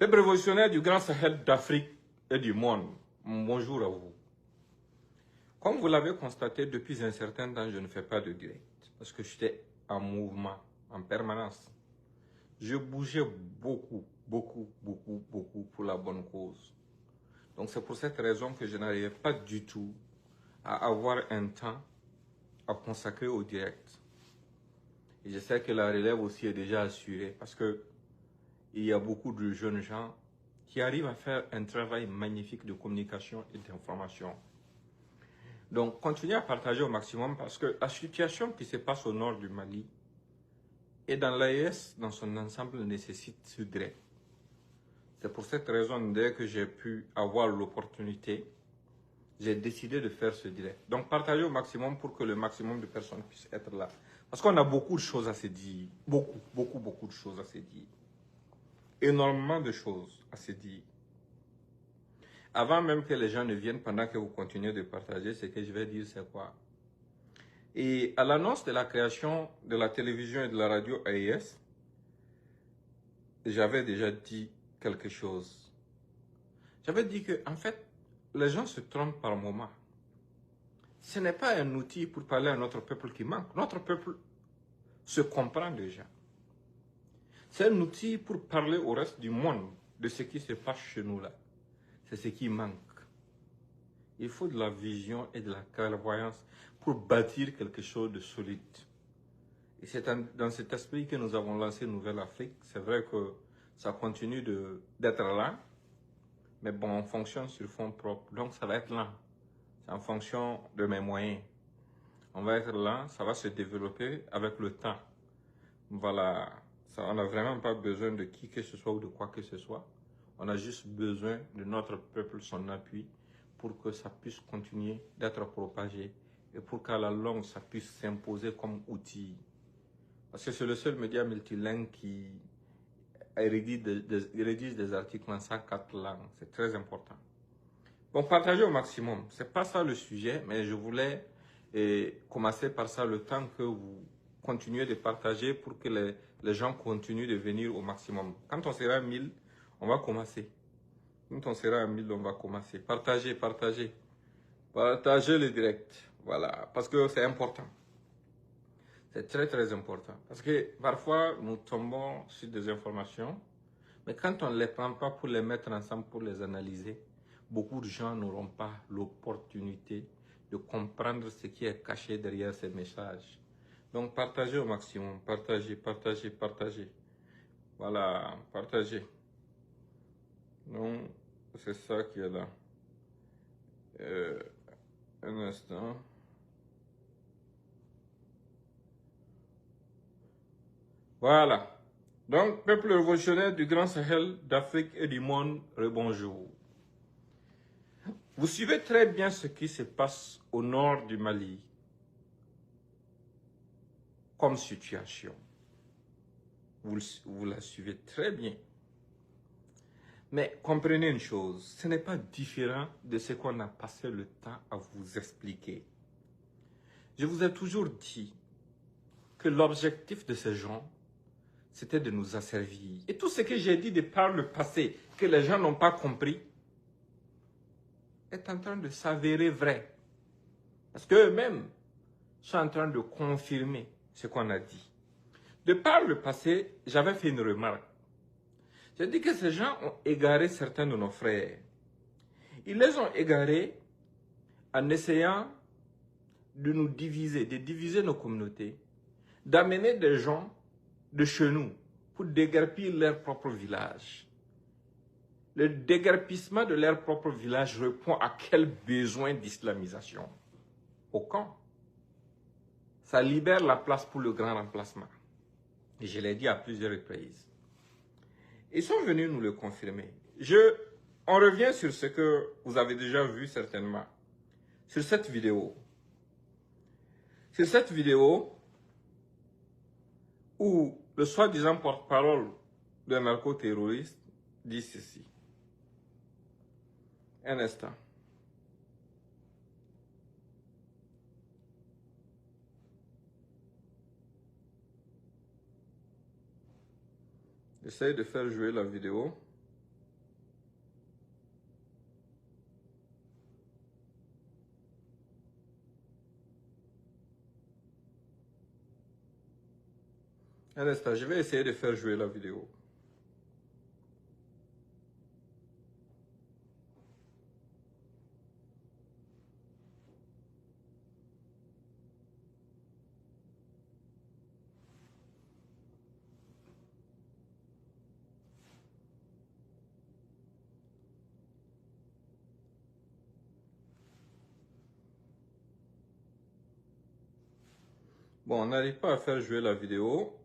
Peuple révolutionnaire du Grand Sahel d'Afrique et du monde, bonjour à vous. Comme vous l'avez constaté, depuis un certain temps, je ne fais pas de direct. Parce que j'étais en mouvement, en permanence. Je bougeais beaucoup pour la bonne cause. Donc c'est pour cette raison que je n'arrivais pas du tout à avoir un temps à consacrer au direct. Et je sais que la relève aussi est déjà assurée parce que il y a beaucoup de jeunes gens qui arrivent à faire un travail magnifique de communication et d'information. Donc, continuez à partager au maximum parce que la situation qui se passe au nord du Mali et dans l'AES, dans son ensemble, nécessite ce direct. C'est pour cette raison, dès que j'ai pu avoir l'opportunité, j'ai décidé de faire ce direct. Donc, partagez au maximum pour que le maximum de personnes puissent être là. Parce qu'on a beaucoup de choses à se dire. Beaucoup de choses à se dire. Énormément de choses à se dire. Avant même que les gens ne viennent, pendant que vous continuez de partager, ce que je vais dire, c'est quoi? Et à l'annonce de la création de la télévision et de la radio AES, j'avais déjà dit quelque chose. J'avais dit que, en fait, les gens se trompent par moment. Ce n'est pas un outil pour parler à notre peuple qui manque. Notre peuple se comprend déjà. C'est un outil pour parler au reste du monde de ce qui se passe chez nous là. C'est ce qui manque. Il faut de la vision et de la clairvoyance pour bâtir quelque chose de solide. Et c'est dans cet esprit que nous avons lancé Nouvelle Afrique. C'est vrai que ça continue d'être lent, mais bon, on fonctionne sur fond propre. Donc ça va être lent. C'est en fonction de mes moyens. On va être lent, ça va se développer avec le temps. Voilà, ça, on n'a vraiment pas besoin de qui que ce soit ou de quoi que ce soit. On a juste besoin de notre peuple, son appui, pour que ça puisse continuer d'être propagé et pour qu'à la longue, ça puisse s'imposer comme outil. Parce que c'est le seul média multilingue qui rédige des articles en 104 langues. C'est très important. Donc, partagez au maximum. C'est pas ça le sujet, mais je voulais commencer par ça le temps que vous continuez de partager pour que les gens continuent de venir au maximum. Quand on sera à 1000, on va commencer. Quand on sera à 1000, on va commencer. Partagez. Partagez le direct. Voilà, parce que c'est important. C'est très important. Parce que parfois, nous tombons sur des informations, mais quand on ne les prend pas pour les mettre ensemble, pour les analyser, beaucoup de gens n'auront pas l'opportunité de comprendre ce qui est caché derrière ces messages. Donc, partagez au maximum. Partagez. Voilà, partagez. Donc, c'est ça qui est là. Un instant. Voilà. Donc, peuple révolutionnaire du Grand Sahel, d'Afrique et du monde, rebonjour. Vous suivez très bien ce qui se passe au nord du Mali comme situation. Vous la suivez très bien. Mais comprenez une chose, ce n'est pas différent de ce qu'on a passé le temps à vous expliquer. Je vous ai toujours dit que l'objectif de ces gens, c'était de nous asservir. Et tout ce que j'ai dit de par le passé, que les gens n'ont pas compris, est en train de s'avérer vrai. Parce qu'eux-mêmes sont en train de confirmer ce qu'on a dit. De par le passé, j'avais fait une remarque. J'ai dit que ces gens ont égaré certains de nos frères. Ils les ont égarés en essayant de nous diviser, de diviser nos communautés, d'amener des gens de chez nous pour déguerpir leur propre village. Le déguerpissement de leur propre village répond à quel besoin d'islamisation? Aucun. Ça libère la place pour le grand remplacement. Et je l'ai dit à plusieurs reprises. Ils sont venus nous le confirmer. On revient sur ce que vous avez déjà vu certainement. Sur cette vidéo. Sur cette vidéo où le soi-disant porte-parole d'un narco-terroriste dit ceci. Un instant. J'essaie de faire jouer la vidéo. Un instant, je vais essayer de faire jouer la vidéo. Bon, on n'arrive pas à faire jouer la vidéo.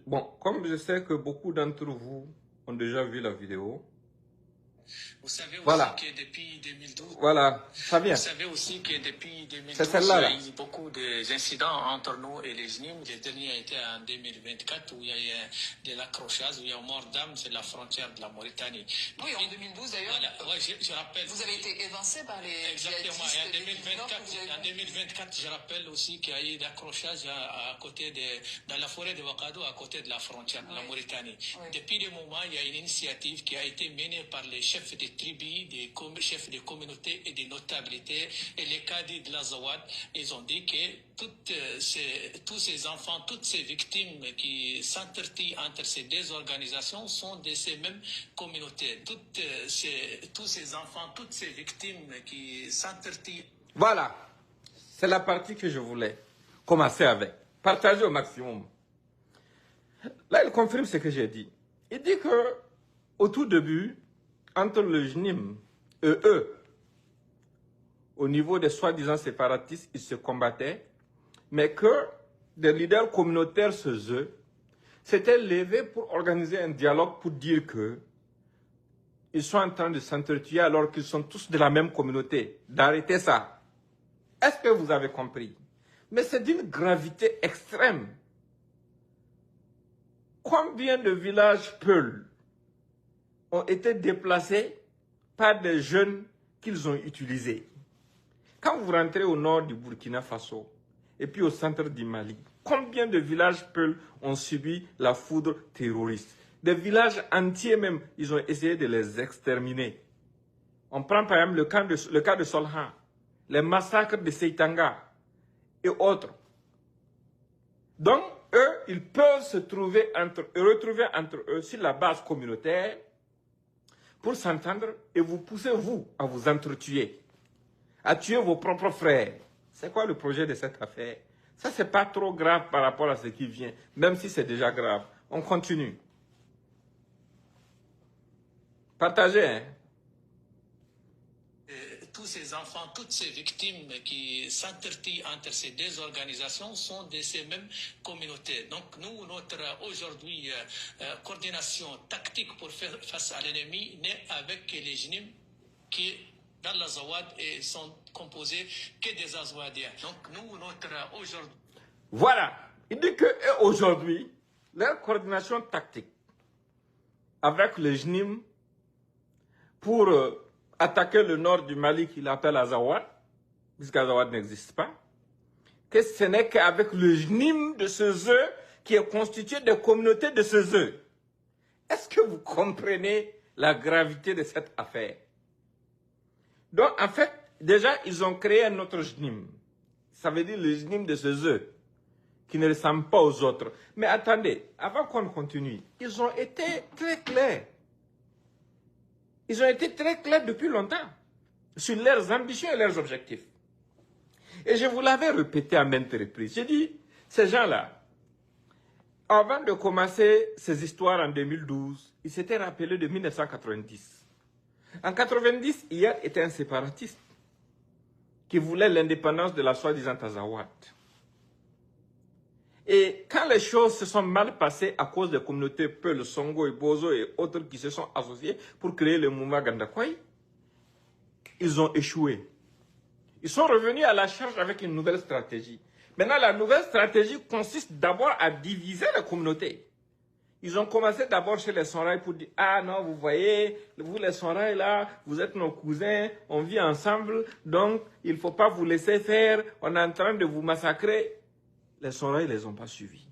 Bon, comme je sais que beaucoup d'entre vous ont déjà vu la vidéo. Vous savez aussi Voilà. que depuis 2012, Voilà, ça vient. vous savez aussi que depuis 2012, C'est celle-là, là. il y a eu beaucoup d'incidents entre nous et les JNIM. Le dernier a été en 2024 où il y a eu de l'accrochage, où il y a eu mort d'âme sur la frontière de la Mauritanie. Oui, en 2012 d'ailleurs. Voilà, ouais, je rappelle. Vous avez été évincé par les Exactement. Et djihadistes en 2024, je rappelle aussi qu'il y a eu d'accrochage à côté dans la forêt de Wakado, à côté de la frontière de la Mauritanie. Oui. Depuis le moment, il y a une initiative qui a été menée par les chefs des tribus, des chefs de communautés et des notabilités et les cadres de l'Azawad. Ils ont dit que tous ces enfants, toutes ces victimes qui s'entretuent entre ces deux organisations sont de ces mêmes communautés. Tous ces enfants, toutes ces victimes qui s'entretuent. Voilà, c'est la partie que je voulais commencer avec. Partager au maximum. Là, il confirme ce que j'ai dit. Il dit que au tout début, entre le JNIM et eux, au niveau des soi-disant séparatistes, ils se combattaient, mais que des leaders communautaires chez eux s'étaient levés pour organiser un dialogue pour dire que ils sont en train de s'entretuer alors qu'ils sont tous de la même communauté. D'arrêter ça. Est-ce que vous avez compris? Mais c'est d'une gravité extrême. Combien de villages Peuls ont été déplacés par des jeunes qu'ils ont utilisés? Quand vous rentrez au nord du Burkina Faso et puis au centre du Mali, combien de villages Peuls ont subi la foudre terroriste? Des villages entiers même, ils ont essayé de les exterminer. On prend par exemple le cas de Solhan, les massacres de Seitanga et autres. Donc, eux, ils peuvent se retrouver entre eux sur la base communautaire pour s'entendre et vous poussez, vous, à vous entretuer, à tuer vos propres frères. C'est quoi le projet de cette affaire? Ça, c'est pas trop grave par rapport à ce qui vient, même si c'est déjà grave. On continue. Partagez, hein? Tous ces enfants, toutes ces victimes qui s'entretuent entre ces deux organisations sont de ces mêmes communautés. Donc nous, notre aujourd'hui coordination tactique pour faire face à l'ennemi n'est avec les JNIM qui dans l'Azawad et sont composés que des Azawadiens. Donc nous, notre aujourd'hui... Voilà. Il dit que aujourd'hui, leur coordination tactique avec les JNIM pour attaquer le nord du Mali qu'il appelle Azawad, puisqu'Azawad n'existe pas, que ce n'est qu'avec le JNIM de ces œufs qui est constitué de communautés de ces œufs. Est-ce que vous comprenez la gravité de cette affaire? Donc, en fait, déjà, ils ont créé un autre JNIM. Ça veut dire le JNIM de ces œufs, qui ne ressemble pas aux autres. Mais attendez, avant qu'on continue, ils ont été très clairs. Ils ont été très clairs depuis longtemps sur leurs ambitions et leurs objectifs. Et je vous l'avais répété à maintes reprises. J'ai dit, ces gens-là, avant de commencer ces histoires en 2012, ils s'étaient rappelés de 1990. En 1990, Iyad était un séparatiste qui voulait l'indépendance de la soi-disant Azawad. Et quand les choses se sont mal passées à cause des communautés Peul, Songo et Bozo et autres qui se sont associés pour créer le mouvement Gandakoy, ils ont échoué. Ils sont revenus à la charge avec une nouvelle stratégie. Maintenant, la nouvelle stratégie consiste d'abord à diviser la communauté. Ils ont commencé d'abord chez les Sonrai pour dire « Ah non, vous voyez, vous les Sonrai là, vous êtes nos cousins, on vit ensemble, donc il ne faut pas vous laisser faire, on est en train de vous massacrer. » Les Sonrai ne les ont pas suivis.